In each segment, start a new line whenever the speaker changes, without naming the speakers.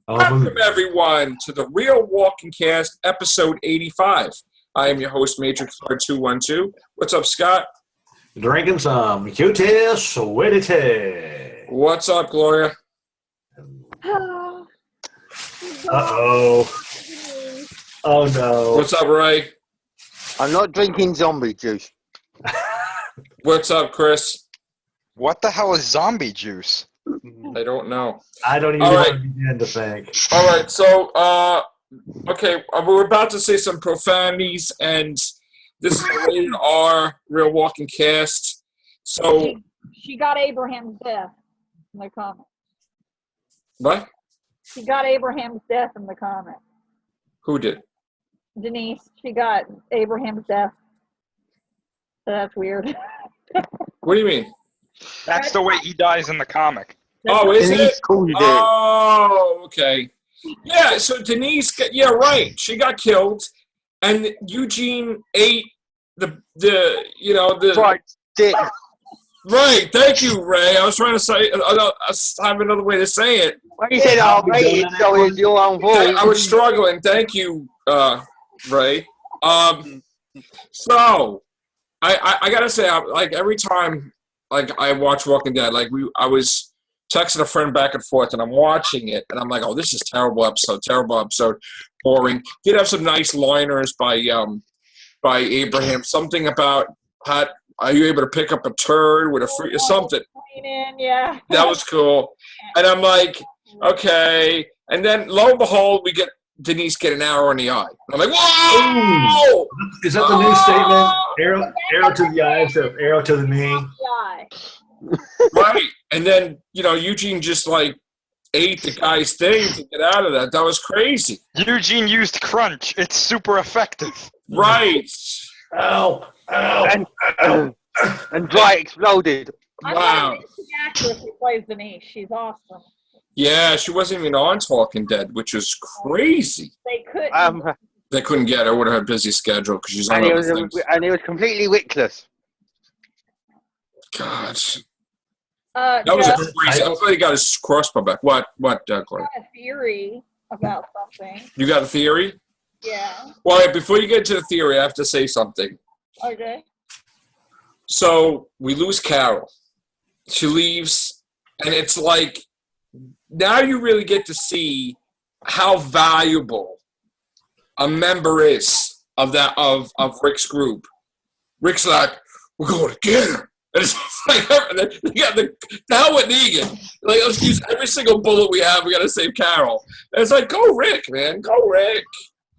Welcome, everyone, to the Real Walking Cast, episode 85. I am your host, Matrix Lord 212. What's up, Scott?
Drinking some cutie sweetie.
What's up, Gloria?
Uh-oh. Oh, no.
What's up, Ray?
I'm not drinking zombie juice.
What's up, Chris?
What the hell is zombie juice?
I don't know.
I don't even want to begin to think.
All right, so, okay, we're about to say some profanities, and this is a rated R Real Walking Cast. So,
she got Abraham's death in the comment.
what?
She got Abraham's death in the comment.
Who did?
Denise, she got Abraham's death. So that's weird.
What do you mean?
That's the way he dies in the comic.
Oh, is it?
Denise called it.
Oh, okay. Yeah, so Denise, yeah, right. She got killed, and Eugene ate the
Right, dick.
Right, thank you, Ray. I was trying to say, I have another way to say it.
When you said R-rated, so it's your own fault.
I was struggling. Thank you, Ray. So, I gotta say, like, every time, like, I watch Walking Dead, like, I was texting a friend back and forth, and I'm watching it, and I'm like, oh, this is terrible episode, boring. Did have some nice liners by Abraham, something about are you able to pick up a turd with a fruit or something?
Yeah.
That was cool. And I'm like, okay. And then lo and behold, we get Denise get an arrow in the eye. I'm like, whoa!
Ooh. Is that the new statement? Arrow to the eye instead of arrow to the knee?
Right. And then, Eugene just like ate the guy's thing to get out of that. That was crazy.
Eugene used crunch. It's super effective.
Right.
Ow.
And Dwight exploded.
Wow.
The actress who plays Denise, she's awesome.
Yeah, she wasn't even on Talking Dead, which is crazy. They couldn't get her. Would have had a busy schedule because she's on
and
other things.
it was completely wickless.
God. That was a crazy. I'm glad he got his crossbow back. What, Gloria?
I got a theory about something.
You got a theory?
Yeah.
Well, before you get to the theory, I have to say something.
Okay.
So we lose Carol. She leaves, and it's like now you really get to see how valuable a member is of Rick's group. Rick's like, we're going to get her. And it's like, you got the hell with Negan. Like, let's use every single bullet we have. We got to save Carol. And it's like, go Rick, man. Go Rick.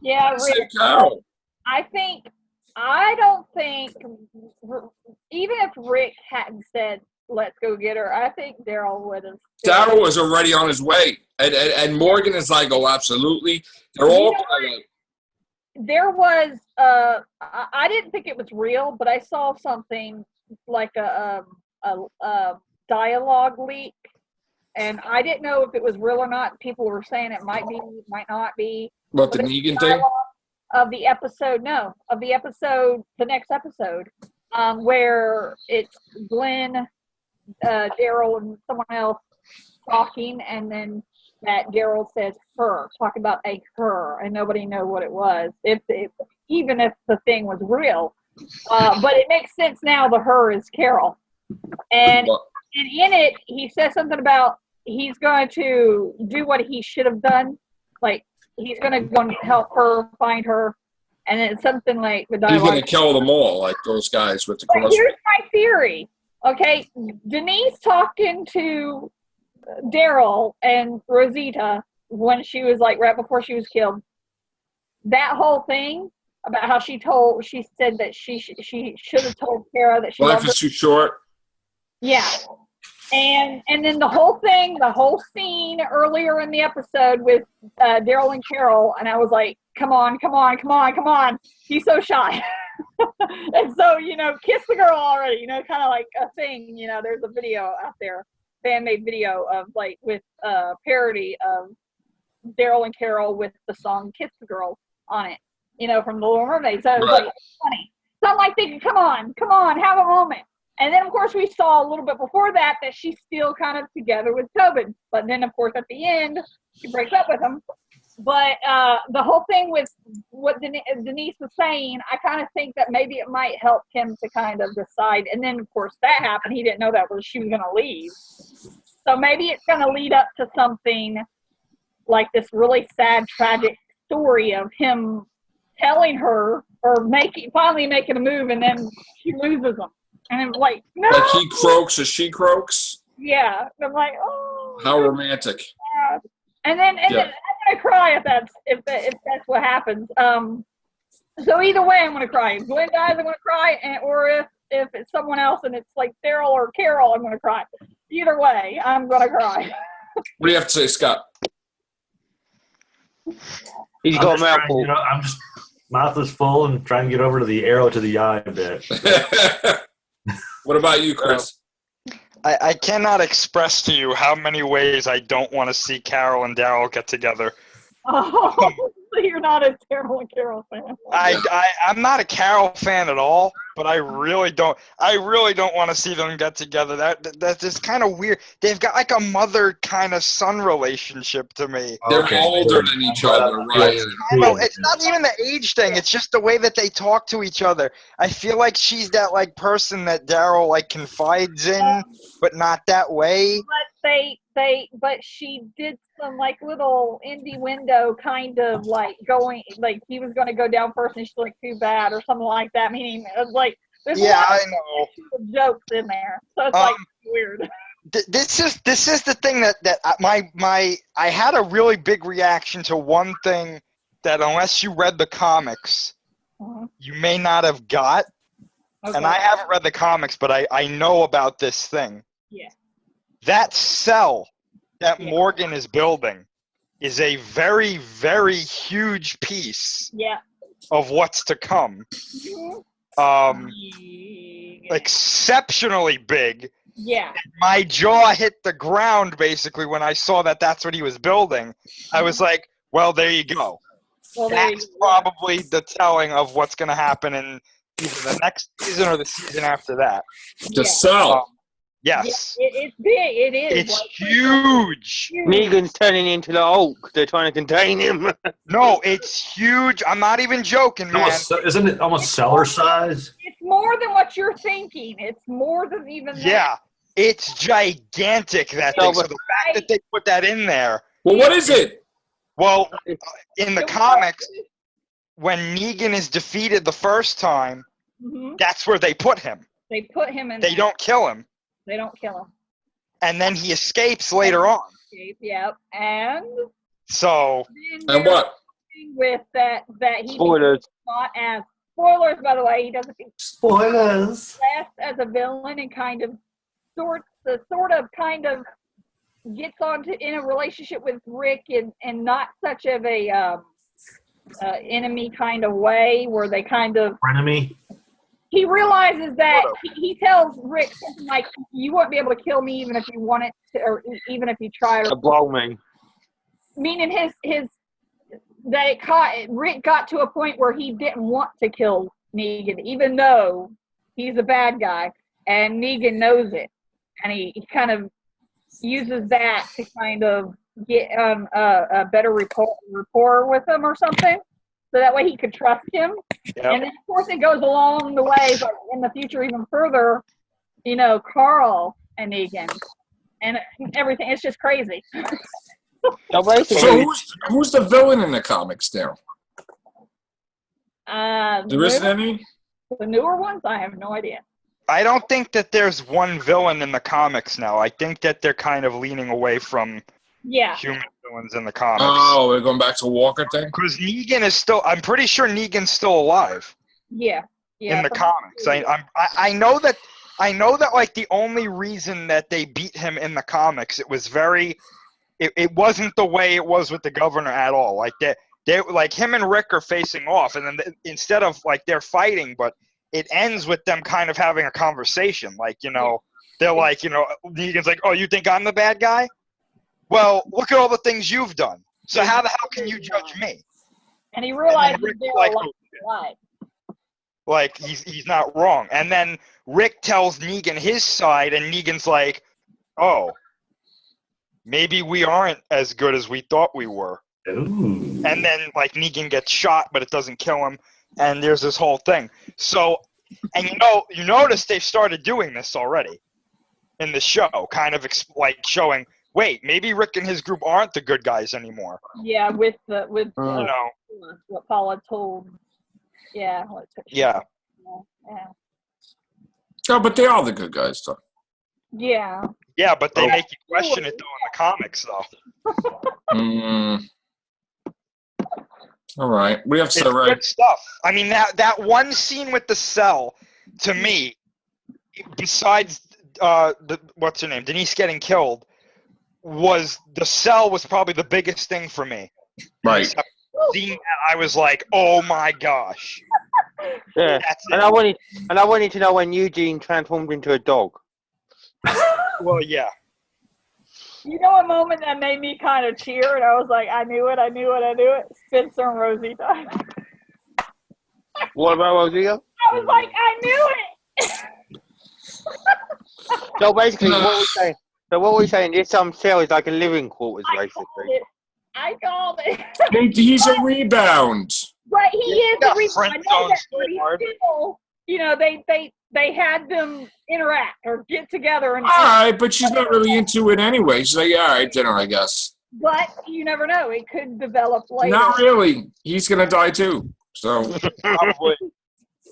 Yeah, Rick.
Save Carol.
I don't think, even if Rick hadn't said, let's go get her, I think Daryl would have.
Daryl was already on his way. And Morgan is like, oh, absolutely. They're all
There was, I didn't think it was real, but I saw something like a dialogue leak, and I didn't know if it was real or not. People were saying it might be, might not be.
What, the Negan thing?
Of the episode, the next episode, where it's Glenn, Daryl, and someone else talking, and then that Daryl says her, talking about a her, and nobody knew what it was, even if the thing was real. But it makes sense now, the her is Carol. And in it, he says something about he's going to do what he should have done, like, he's going to go and help her find her, and it's something like the dialogue.
He's going to kill them all, like those guys with the cross.
Here's my theory. Okay, Denise talking to Daryl and Rosita when she was like right before she was killed. That whole thing about how she said that she should have told Kara that she
Life
loved her.
is too short.
Yeah. And then the whole scene earlier in the episode with Daryl and Carol, and I was like, come on. He's so shy. And so, kiss the girl already, kind of like a thing, there's a video out there, fan-made video of like with a parody of Daryl and Carol with the song Kiss the Girl on it, from The Little Mermaid. So it was like funny. So I'm like thinking, come on, have a moment. And then, of course, we saw a little bit before that she's still kind of together with Tobin. But then, of course, at the end, she breaks up with him. But the whole thing with what Denise was saying, I kind of think that maybe it might help him to kind of decide. And then, of course, that happened. He didn't know that she was going to leave. So maybe it's going to lead up to something like this really sad, tragic story of him telling her or finally making a move, and then she loses him. And I'm like, no.
Like he croaks or she croaks.
Yeah. And I'm like, oh.
How romantic.
God. And then I'm gonna cry if that's what happens. So either way, I'm gonna cry. If Glenn dies, I'm gonna cry, or if it's someone else and it's like Daryl or Carol, I'm gonna cry. Either way, I'm gonna cry.
What do you have to say, Scott?
He's got a mouthful.
I'm just mouth is full and trying to get over to the arrow to the eye bit.
What about you, Chris?
I cannot express to you how many ways I don't want to see Carol and Daryl get together.
Oh, you're not a Daryl and Carol fan.
I'm not a Carol fan at all, but I really don't want to see them get together. That's just kind of weird. They've got like a mother kind of son relationship to me.
They're older than each other, right?
It's not even the age thing. It's just the way that they talk to each other. I feel like she's that like person that Daryl like confides in, but not that way.
But she did some like little innuendo kind of like going, like he was going to go down first and she's like, too bad or something like that. Meaning like, there's a lot
I
of
know
jokes in there. So it's like weird.
This is the thing that I had a really big reaction to one thing that unless you read the comics, you may not have got. Okay. And I haven't read the comics, but I know about this thing.
Yeah.
That cell that Morgan is building is a very, very huge piece of what's to come. Exceptionally big.
Yeah.
My jaw hit the ground basically when I saw that that's what he was building. I was like, well, there you go. Well, that's probably the telling of what's going to happen in either the next season or the season after that.
The cell.
Yes.
It's big. It is.
It's huge.
Negan's turning into the Hulk. They're trying to contain him.
No, it's huge. I'm not even joking, man.
Isn't it almost cellar size?
It's more than what you're thinking. It's more than even that.
Yeah. It's gigantic, that thing. So the fact that they put that in there.
Well, what is it?
Well, in the comics, when Negan is defeated the first time, that's where they put him.
They put him in.
They don't kill him.
They don't kill him.
And then he escapes later on.
Yep. And
so.
And what?
With that he
spoilers.
Not as spoilers, by the way. He doesn't.
Spoilers.
Last as a villain and kind of kind of gets in a relationship with Rick and not such of a enemy kind of way where they kind of.
Enemy.
He realizes that he tells Rick something like, "You won't be able to kill me even if you wanted to, or even if you tried."
To blow me.
Meaning Rick got to a point where he didn't want to kill Negan, even though he's a bad guy, and Negan knows it, and he kind of uses that to kind of get a better rapport with him or something. So that way he could trust him. Yep. And then, of course, it goes along the way, but in the future even further, Carl and Negan and everything. It's just crazy.
So who's the villain in the comics now? There isn't any?
The newer ones? I have no idea.
I don't think that there's one villain in the comics now. I think that they're kind of leaning away from human villains in the comics.
Oh, we're going back to Walker thing?
Because Negan is still, I'm pretty sure Negan's still alive.
Yeah.
In the comics. I know that like the only reason that they beat him in the comics, it was it wasn't the way it was with the governor at all. Like they like him and Rick are facing off, and then instead of like they're fighting, but it ends with them kind of having a conversation. Like, they're like, Negan's like, "Oh, you think I'm the bad guy? Well, look at all the things you've done. So how the hell can you judge me?"
And he realized
like he's not wrong. And then Rick tells Negan his side, and Negan's like, "Oh, maybe we aren't as good as we thought we were."
Ooh.
And then like Negan gets shot, but it doesn't kill him, and there's this whole thing. So, and you notice they've started doing this already in the show, kind of like showing, wait, maybe Rick and his group aren't the good guys anymore.
Yeah, with
You know,
what Paula told. Yeah.
yeah.
Yeah.
No, but they are the good guys, though.
Yeah.
Yeah, but they make you question it though in the comics, though.
All right, we have
It's
so right.
good stuff. I mean, that one scene with the cell, to me, besides what's her name, Denise getting killed, the cell was probably the biggest thing for me.
Right.
Seeing that, I was like, oh my gosh.
Yeah.
That's
And
it.
I wanted to know when Eugene transformed into a dog.
Well, yeah.
You know a moment that made me kind of cheer, and I was like, I knew it. Spencer and Rosie died.
What about Rosita?
I was like, I knew it.
So basically, what we're saying is some cell is like a living quarters, basically.
I called it.
He's a rebound.
But he is
Yeah,
the reason I
friend
know
zone
that.
still
But he's
hard.
still, they had them interact or get together, and
All right, but she's not really into it anyway. She's like, all right, dinner, I guess.
but you never know. It could develop later.
Not really. He's gonna die too. So
Probably.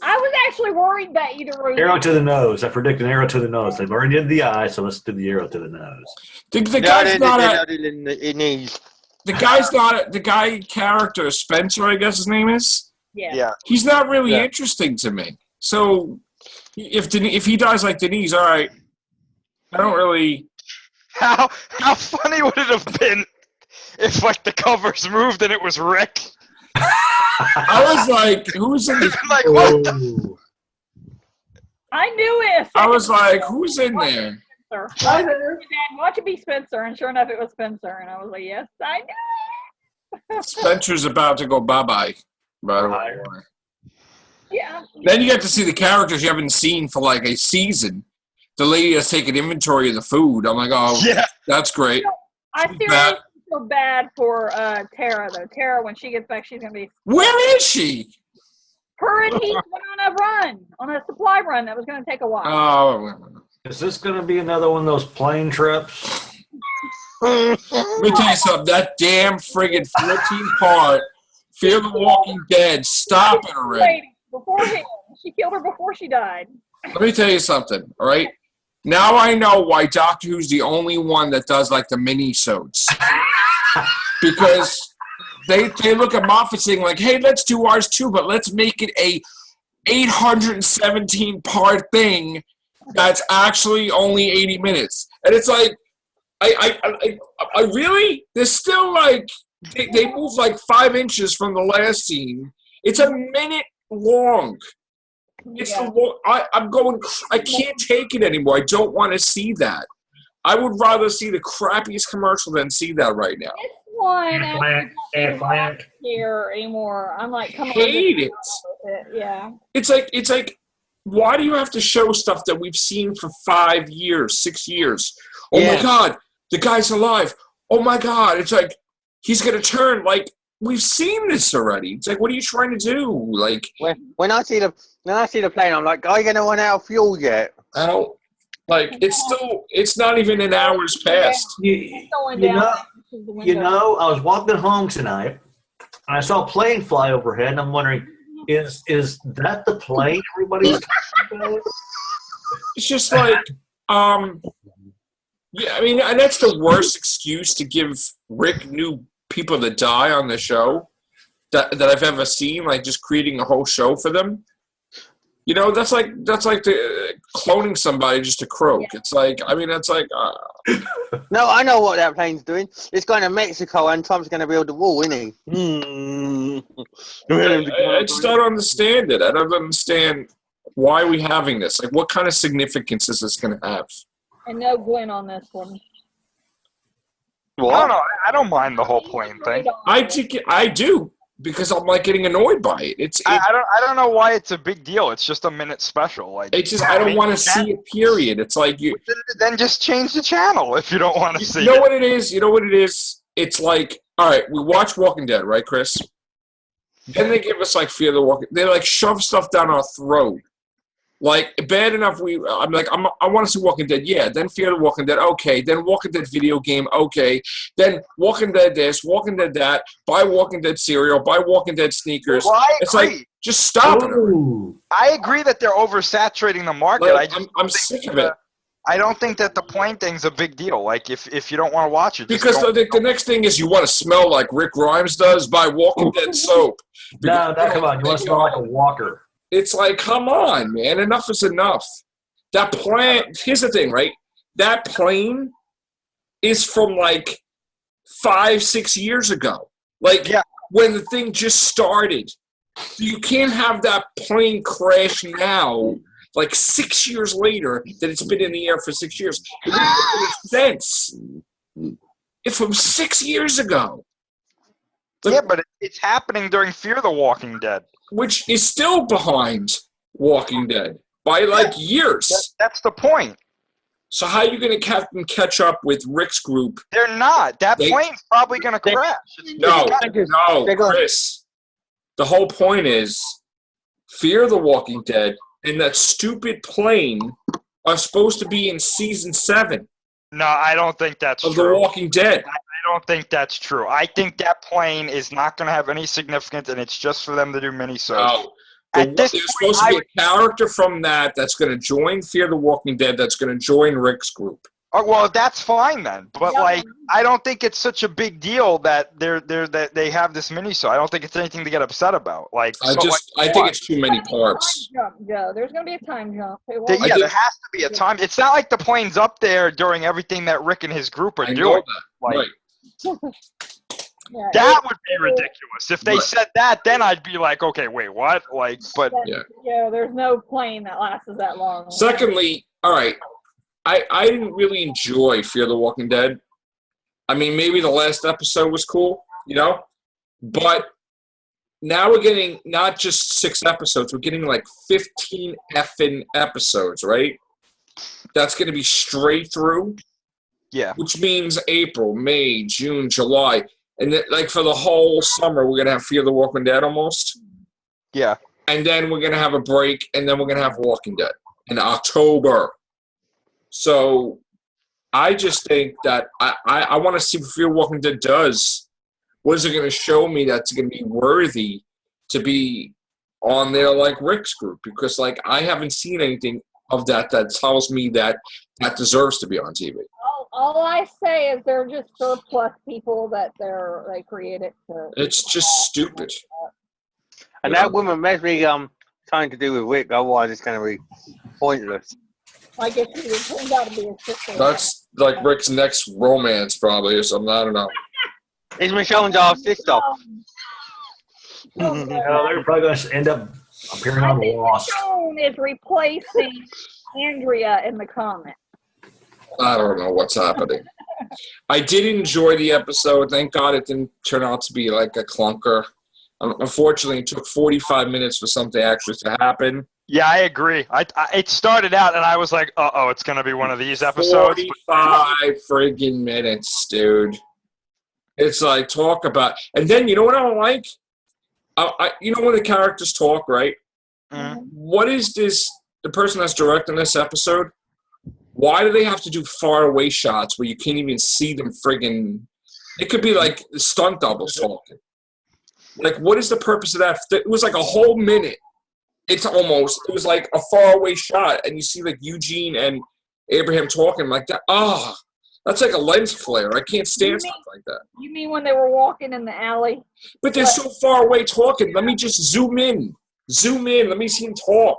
I was actually worried that either Rosie.
Arrow to the nose. I predict an arrow to the nose. They've already did the eye, so let's do the arrow to the nose.
the guy's not a.
It needs.
The guy's not the guy character Spencer, I guess his name is.
Yeah.
He's not really
Yeah.
interesting to me. So if he dies like Denise, all right. I don't really.
How funny would it have been if like the covers moved and it was Rick?
I was like, who's in the?
Like what?
Ooh.
I knew it.
I was like, who's in there?
Spencer. Watch it be Spencer, and sure enough, it was Spencer, and I was like, yes, I knew.
Spencer's about to go bye-bye. By the way.
Yeah.
Then you get to see the characters you haven't seen for like a season. The lady that's taking inventory of the food. I'm like, oh,
Yeah.
that's great.
I
She's
seriously
back.
feel bad for Tara, though. Tara, when she gets back, she's going to be.
Where is she?
Her and he went on a supply run that was going to take a while.
Oh,
Is this going to be another one of those plane trips?
let me tell you something. That damn friggin' 14-part Fear the Walking Dead. Stop it already.
Lady, before she killed her before she died.
Let me tell you something, all right? Now I know why Doctor Who's the only one that does like the mini-sodes. Because they look at Moffat saying like, hey, let's do ours too, but let's make it a 817-part thing that's actually only 80 minutes. And it's like, I really? There's still like, they move like 5 inches from the last scene. It's a minute long. It's
Yeah.
I'm going. I can't take it anymore. I don't want to see that. I would rather see the crappiest commercial than see that right now.
This one
Eggplant.
here anymore. I'm like, come on.
Hate it.
Yeah.
It's like, why do you have to show stuff that we've seen for 5 years, 6 years? Oh
Yeah.
my God, the guy's alive. Oh my God, it's like he's gonna turn. Like we've seen this already. It's like, what are you trying to do? Like
When I see the plane, I'm like, are you gonna run out of fuel yet?
I don't. Like it's not even an hour's past.
You
Going
you
down
know,
to the window.
you know, I was walking home tonight, and I saw a plane fly overhead, and I'm wondering, is that the plane everybody's talking about?
It's just like, yeah, I mean, and that's the worst excuse to give Rick new people to die on the show that I've ever seen, like just creating a whole show for them. You know, that's like the cloning somebody just to croak. It's like, I mean, it's like,
No, I know what that plane's doing. It's going to Mexico, and Trump's going to build the wall, isn't he?
I just don't understand it. I don't understand why are we having this. Like, what kind of significance is this going to have?
And no Gwen on this one.
I don't know. I don't mind the whole plane thing.
I do, because I'm like getting annoyed by it.
I don't know why it's a big deal. It's just a minute special. Like
It's just I don't want to see it. Period. It's like you.
Then just change the channel if you don't want to see
You know
it.
what it is? You know what it is? It's like, all right, we watch Walking Dead, right, Chris? Then they give us like Fear the Walking. They like shove stuff down our throat. Like bad enough. I want to see Walking Dead. Yeah. Then Fear the Walking Dead. Okay. Then Walking Dead video game. Okay. Then Walking Dead this. Walking Dead that. Buy Walking Dead cereal. Buy Walking Dead sneakers.
Well, I
It's
agree.
like just stop it.
Ooh.
I agree that they're oversaturating the market.
Like, I'm sick of it.
I don't think that the plane thing's a big deal. Like if you don't want to watch it, just
Because
don't.
the next thing is you want to smell like Rick Grimes does. Buy Walking Dead soap.
No, come on. You want to smell like a walker.
It's like, come on, man. Enough is enough. That plane, here's the thing, right? That plane is from like 5-6 years ago. Like,
Yeah.
when the thing just started. So you can't have that plane crash now, like 6 years later, that it's been in the air for 6 years. It doesn't make sense. It's from 6 years ago.
Yeah, but it's happening during Fear the Walking Dead.
Which is still behind Walking Dead by like years.
That's the point.
So how are you going to catch up with Rick's group?
They're not. That plane's probably going to crash.
No,
They're going-
Chris. The whole point is Fear the Walking Dead and that stupid plane are supposed to be in season 7
No, I don't think that's
of
true.
The Walking Dead.
I don't think that's true. I think that plane is not going to have any significance, and it's just for them to do minisodes.
No.
At this
There's
point,
supposed to be a character from that's going to join Fear the Walking Dead that's going to join Rick's group.
Oh, well, that's fine then. But
Yeah.
like, I don't think it's such a big deal that that they have this minisode. I don't think it's anything to get upset about. Like,
I think it's too many parts.
Time jump, Joe. There's going to be a time jump. It won't-
Yeah,
think-
there has to be a time. It's not like the plane's up there during everything that Rick and his group are
I know
doing.
that.
Like,
Right.
yeah,
that would be ridiculous. If they
Right.
said that, then I'd be like, okay, wait, what? Like, but
Yeah.
Yeah, there's no plane that lasts that long.
Secondly, all right, I didn't really enjoy Fear the Walking Dead. I mean, maybe the last episode was cool, but now we're getting not just 6 episodes, we're getting like 15 effing episodes, right? That's going to be straight through,
yeah,
which means April, May, June, July. And like for the whole summer, we're going to have Fear the Walking Dead almost.
yeah.
And then we're going to have a break, and then we're going to have Walking Dead in October. So I just think that I want to see what Fear Walking Dead does. What is it going to show me that's going to be worthy to be on there like Rick's group? Because like I haven't seen anything of that tells me that deserves to be on TV.
All I say is they're just surplus people that they created to.
It's just stupid.
And that woman must be something to do with Rick, otherwise it's going to be pointless.
Like if it turns out to be a sister.
That's like Rick's next romance probably or something. I don't know.
It's Michonne's our sister.
Oh,
They're probably going to end up appearing
I
on
think
Lost.
Michonne is replacing Andrea in the comic.
I don't know what's happening. I did enjoy the episode. Thank God it didn't turn out to be like a clunker. Unfortunately, it took 45 minutes for something actually to happen.
Yeah, I agree. It started out, and I was like, "Uh-oh, it's going to be one of these episodes."
45 friggin' minutes, dude. It's like, talk about... And then, you know what I don't like? You know when the characters talk, right?
Mhm.
What is this... The person that's directing this episode, why do they have to do far-away shots where you can't even see them friggin'... It could be like the stunt doubles talking. Like, what is the purpose of that? It was like a whole minute. It was like a faraway shot, and you see like Eugene and Abraham talking like that. Oh, that's like a lens flare. I can't stand stuff like that.
You mean when they were walking in the alley?
But they're so far away talking. Let me just zoom in. Let me see him talk.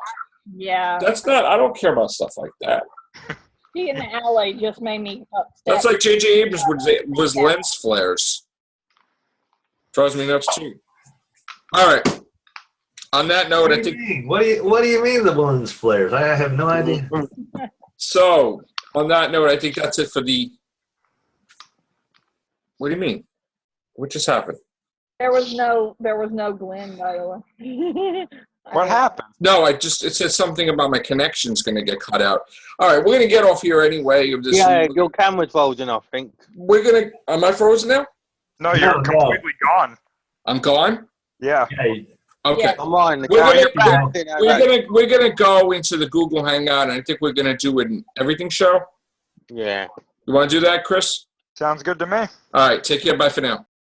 Yeah.
That's not, I don't care about stuff like that.
She in the alley just made me upset.
That's like J.J. Abrams was lens flares. Drives me nuts too. All right. On that note, I think...
What do you mean the lens flares? I have no idea.
So, on that note, I think that's it for the... What do you mean? What just happened?
There was no Glenn, by the way.
What happened?
No, it said something about my connection's going to get cut out. All right, we're going to get off here anyway. Of this,
Yeah, your camera's frozen, I think.
we're going to. Am I frozen now?
No, you're completely gone.
I'm gone.
Yeah.
Hey,
Okay.
Yeah.
I'm on the
We're
camera.
we're gonna go into the Google Hangout, and I think we're gonna do an everything show.
Yeah.
You want to do that, Chris?
Sounds good to me.
All right. Take care. Bye for now.